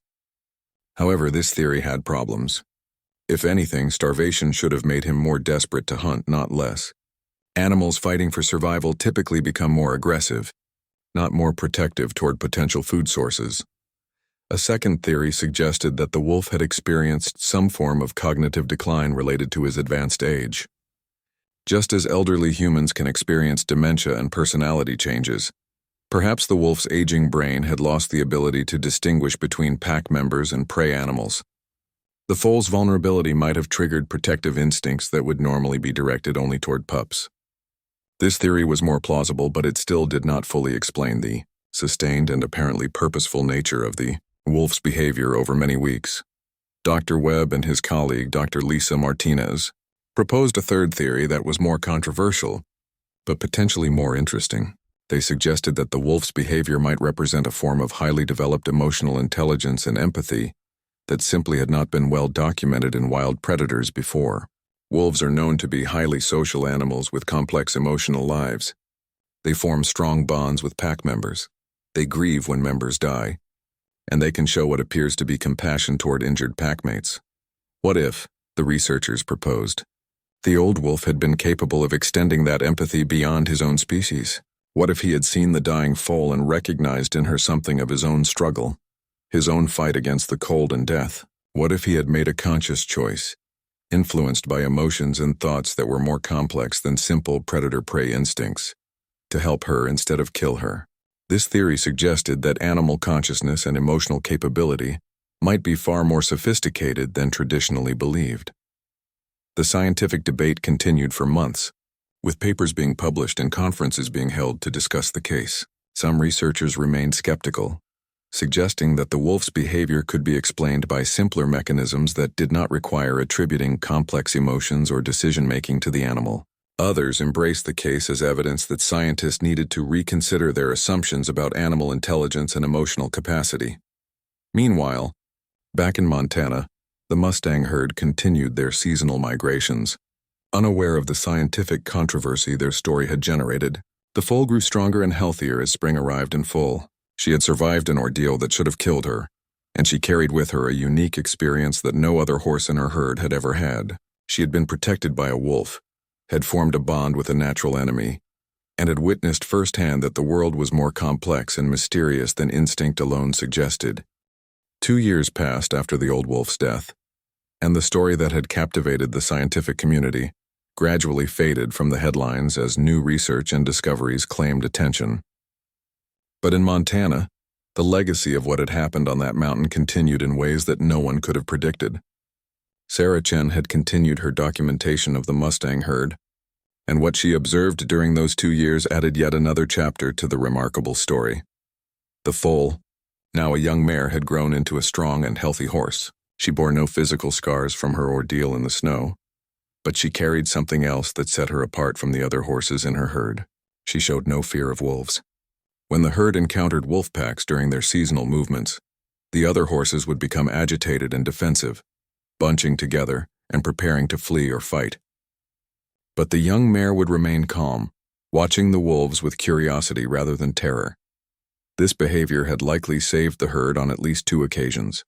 However, this theory had problems. If anything, starvation should have made him more desperate to hunt, not less. Animals fighting for survival typically become more aggressive, not more protective toward potential food sources. A second theory suggested that the wolf had experienced some form of cognitive decline related to his advanced age. Just as elderly humans can experience dementia and personality changes, perhaps the wolf's aging brain had lost the ability to distinguish between pack members and prey animals. The foal's vulnerability might have triggered protective instincts that would normally be directed only toward pups. This theory was more plausible, but it still did not fully explain the sustained and apparently purposeful nature of the wolf's behavior over many weeks. Dr. Webb and his colleague, Dr. Lisa Martinez, proposed a third theory that was more controversial, but potentially more interesting. They suggested that the wolf's behavior might represent a form of highly developed emotional intelligence and empathy that simply had not been well documented in wild predators before. Wolves are known to be highly social animals with complex emotional lives. They form strong bonds with pack members. They grieve when members die, and they can show what appears to be compassion toward injured packmates. What if, the researchers proposed, the old wolf had been capable of extending that empathy beyond his own species? What if he had seen the dying foal and recognized in her something of his own struggle, his own fight against the cold and death? What if he had made a conscious choice, influenced by emotions and thoughts that were more complex than simple predator-prey instincts, to help her instead of kill her? This theory suggested that animal consciousness and emotional capability might be far more sophisticated than traditionally believed. The scientific debate continued for months, with papers being published and conferences being held to discuss the case. Some researchers remained skeptical, suggesting that the wolf's behavior could be explained by simpler mechanisms that did not require attributing complex emotions or decision-making to the animal. Others embraced the case as evidence that scientists needed to reconsider their assumptions about animal intelligence and emotional capacity. Meanwhile, back in Montana, the Mustang herd continued their seasonal migrations. Unaware of the scientific controversy their story had generated, the foal grew stronger and healthier as spring arrived in full. She had survived an ordeal that should have killed her, and she carried with her a unique experience that no other horse in her herd had ever had. She had been protected by a wolf, had formed a bond with a natural enemy, and had witnessed firsthand that the world was more complex and mysterious than instinct alone suggested. 2 years passed after the old wolf's death, and the story that had captivated the scientific community gradually faded from the headlines as new research and discoveries claimed attention. But in Montana, the legacy of what had happened on that mountain continued in ways that no one could have predicted. Sarah Chen had continued her documentation of the Mustang herd, and what she observed during those 2 years added yet another chapter to the remarkable story. The foal, now a young mare, had grown into a strong and healthy horse. She bore no physical scars from her ordeal in the snow, but she carried something else that set her apart from the other horses in her herd. She showed no fear of wolves. When the herd encountered wolf packs during their seasonal movements, the other horses would become agitated and defensive, bunching together and preparing to flee or fight. But the young mare would remain calm, watching the wolves with curiosity rather than terror. This behavior had likely saved the herd on at least 2 occasions.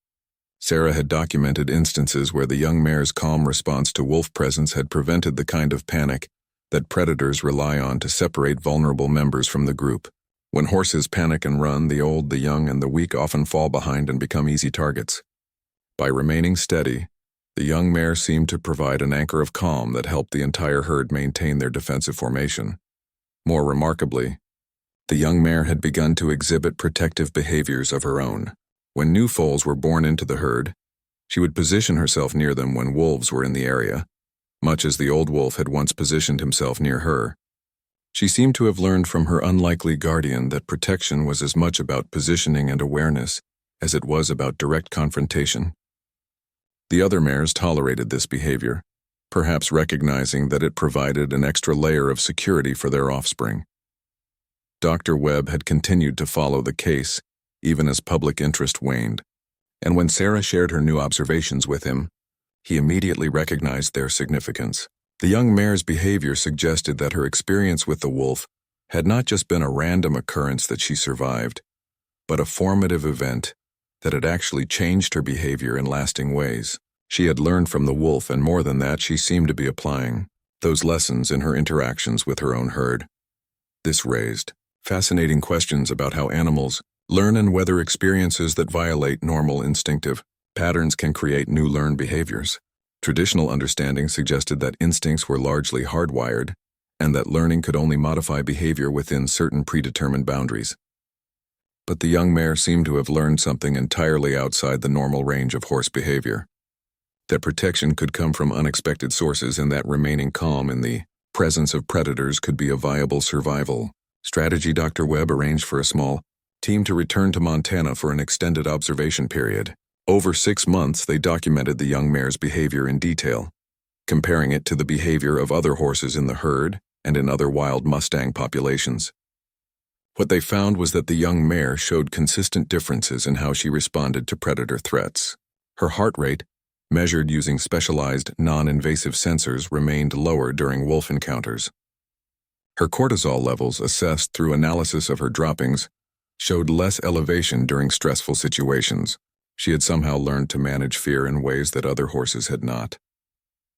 Sarah had documented instances where the young mare's calm response to wolf presence had prevented the kind of panic that predators rely on to separate vulnerable members from the group. When horses panic and run, the old, the young, and the weak often fall behind and become easy targets. By remaining steady, the young mare seemed to provide an anchor of calm that helped the entire herd maintain their defensive formation. More remarkably, the young mare had begun to exhibit protective behaviors of her own. When new foals were born into the herd, she would position herself near them when wolves were in the area, much as the old wolf had once positioned himself near her. She seemed to have learned from her unlikely guardian that protection was as much about positioning and awareness as it was about direct confrontation. The other mares tolerated this behavior, perhaps recognizing that it provided an extra layer of security for their offspring. Dr. Webb had continued to follow the case, even as public interest waned, and when Sarah shared her new observations with him, he immediately recognized their significance. The young mare's behavior suggested that her experience with the wolf had not just been a random occurrence that she survived, but a formative event that had actually changed her behavior in lasting ways. She had learned from the wolf, and more than that, she seemed to be applying those lessons in her interactions with her own herd. This raised fascinating questions about how animals learn and whether experiences that violate normal instinctive patterns can create new learned behaviors. Traditional understanding suggested that instincts were largely hardwired, and that learning could only modify behavior within certain predetermined boundaries. But the young mare seemed to have learned something entirely outside the normal range of horse behavior. That protection could come from unexpected sources, and that remaining calm in the presence of predators could be a viable survival strategy. Dr. Webb arranged for a small team to return to Montana for an extended observation period. Over 6 months, they documented the young mare's behavior in detail, comparing it to the behavior of other horses in the herd and in other wild Mustang populations. What they found was that the young mare showed consistent differences in how she responded to predator threats. Her heart rate, measured using specialized, non-invasive sensors, remained lower during wolf encounters. Her cortisol levels, assessed through analysis of her droppings, showed less elevation during stressful situations. She had somehow learned to manage fear in ways that other horses had not.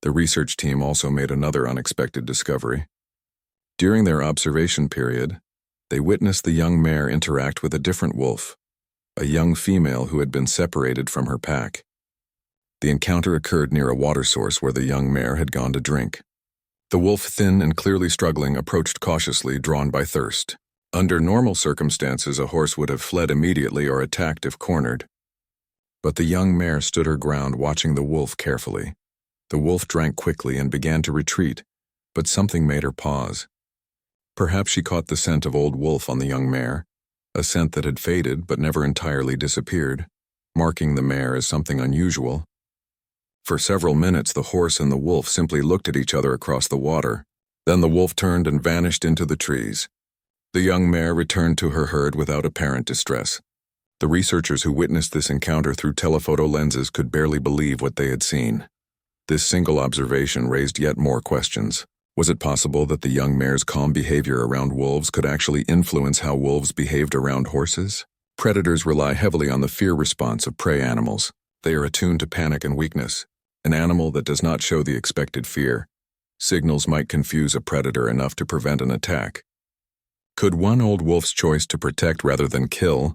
The research team also made another unexpected discovery. During their observation period, they witnessed the young mare interact with a different wolf, a young female who had been separated from her pack. The encounter occurred near a water source where the young mare had gone to drink. The wolf, thin and clearly struggling, approached cautiously, drawn by thirst. Under normal circumstances, a horse would have fled immediately or attacked if cornered. But the young mare stood her ground, watching the wolf carefully. The wolf drank quickly and began to retreat, but something made her pause. Perhaps she caught the scent of old wolf on the young mare, a scent that had faded but never entirely disappeared, marking the mare as something unusual. For several minutes, the horse and the wolf simply looked at each other across the water, Then the wolf turned and vanished into the trees. The young mare returned to her herd without apparent distress. The researchers who witnessed this encounter through telephoto lenses could barely believe what they had seen. This single observation raised yet more questions. Was it possible that the young mare's calm behavior around wolves could actually influence how wolves behaved around horses? Predators rely heavily on the fear response of prey animals. They are attuned to panic and weakness. An animal that does not show the expected fear signals might confuse a predator enough to prevent an attack. Could one old wolf's choice to protect rather than kill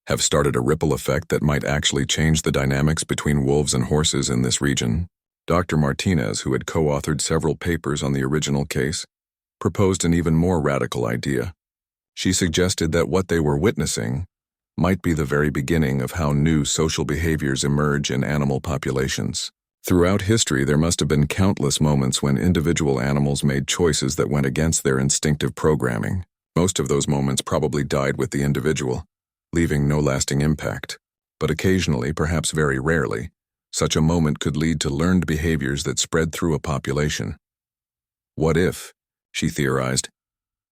have started a ripple effect that might actually change the dynamics between wolves and horses in this region? Dr. Martinez, who had co-authored several papers on the original case, proposed an even more radical idea. She suggested that what they were witnessing might be the very beginning of how new social behaviors emerge in animal populations. Throughout history, there must have been countless moments when individual animals made choices that went against their instinctive programming. Most of those moments probably died with the individual, leaving no lasting impact. But occasionally, perhaps very rarely, such a moment could lead to learned behaviors that spread through a population. What if, she theorized,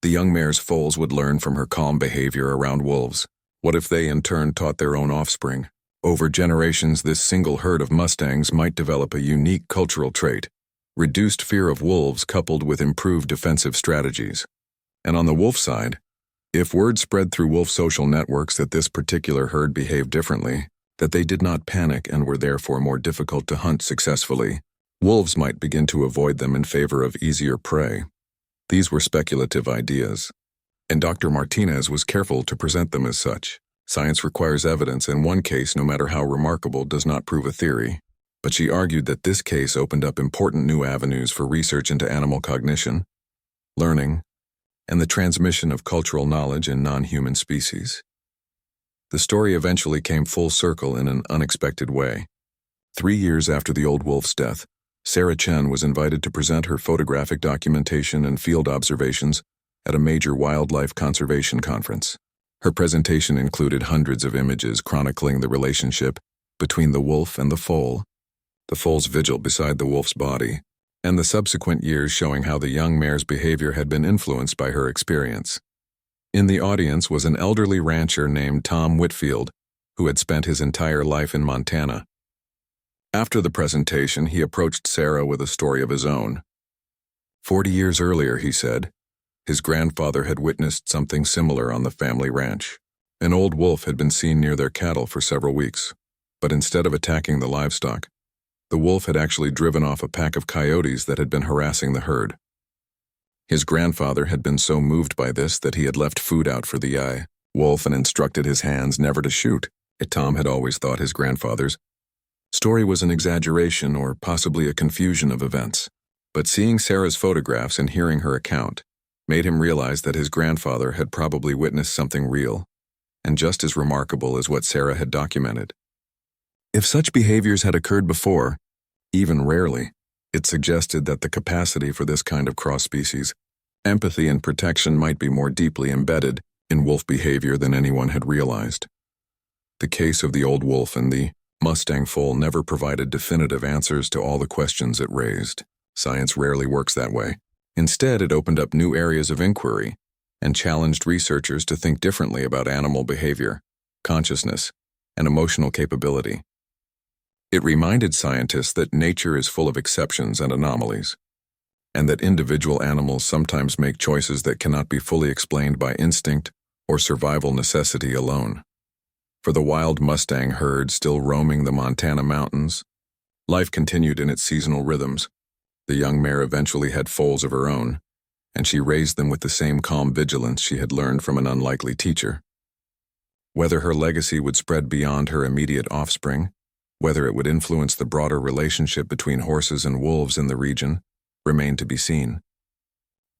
the young mare's foals would learn from her calm behavior around wolves? What if they in turn taught their own offspring? Over generations, this single herd of Mustangs might develop a unique cultural trait: reduced fear of wolves coupled with improved defensive strategies. And on the wolf side, if word spread through wolf social networks that this particular herd behaved differently, that they did not panic and were therefore more difficult to hunt successfully, wolves might begin to avoid them in favor of easier prey. These were speculative ideas, and Dr. Martinez was careful to present them as such. Science requires evidence, and one case, no matter how remarkable, does not prove a theory. But she argued that this case opened up important new avenues for research into animal cognition, learning, and the transmission of cultural knowledge in non-human species. The story eventually came full circle in an unexpected way. 3 years after the old wolf's death, Sarah Chen was invited to present her photographic documentation and field observations at a major wildlife conservation conference. Her presentation included hundreds of images chronicling the relationship between the wolf and the foal, the foal's vigil beside the wolf's body, and the subsequent years showing how the young mare's behavior had been influenced by her experience. In the audience was an elderly rancher named Tom Whitfield, who had spent his entire life in Montana. After the presentation, he approached Sarah with a story of his own. 40 years earlier, he said, his grandfather had witnessed something similar on the family ranch. An old wolf had been seen near their cattle for several weeks, but instead of attacking the livestock, the wolf had actually driven off a pack of coyotes that had been harassing the herd. His grandfather had been so moved by this that he had left food out for the wolf and instructed his hands never to shoot. Tom had always thought his grandfather's story was an exaggeration or possibly a confusion of events. But seeing Sarah's photographs and hearing her account made him realize that his grandfather had probably witnessed something real and just as remarkable as what Sarah had documented. If such behaviors had occurred before, even rarely, it suggested that the capacity for this kind of cross-species empathy and protection might be more deeply embedded in wolf behavior than anyone had realized. The case of the old wolf and the Mustang Foal never provided definitive answers to all the questions it raised. Science rarely works that way. Instead, it opened up new areas of inquiry and challenged researchers to think differently about animal behavior, consciousness, and emotional capability. It reminded scientists that nature is full of exceptions and anomalies, and that individual animals sometimes make choices that cannot be fully explained by instinct or survival necessity alone. For the wild Mustang herd still roaming the Montana mountains, life continued in its seasonal rhythms. The young mare eventually had foals of her own, and she raised them with the same calm vigilance she had learned from an unlikely teacher. Whether her legacy would spread beyond her immediate offspring, whether it would influence the broader relationship between horses and wolves in the region, remained to be seen.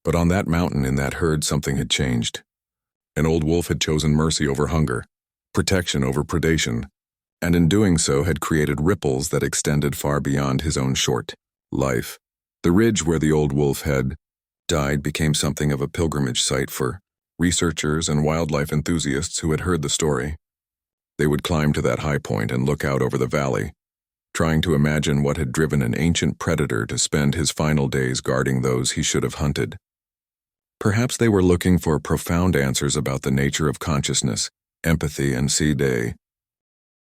But on that mountain in that herd something had changed. An old wolf had chosen mercy over hunger, protection over predation, and in doing so had created ripples that extended far beyond his own short life. The ridge where the old wolf had died became something of a pilgrimage site for researchers and wildlife enthusiasts who had heard the story. They would climb to that high point and look out over the valley, trying to imagine what had driven an ancient predator to spend his final days guarding those he should have hunted. Perhaps they were looking for profound answers about the nature of consciousness, empathy, and C-Day,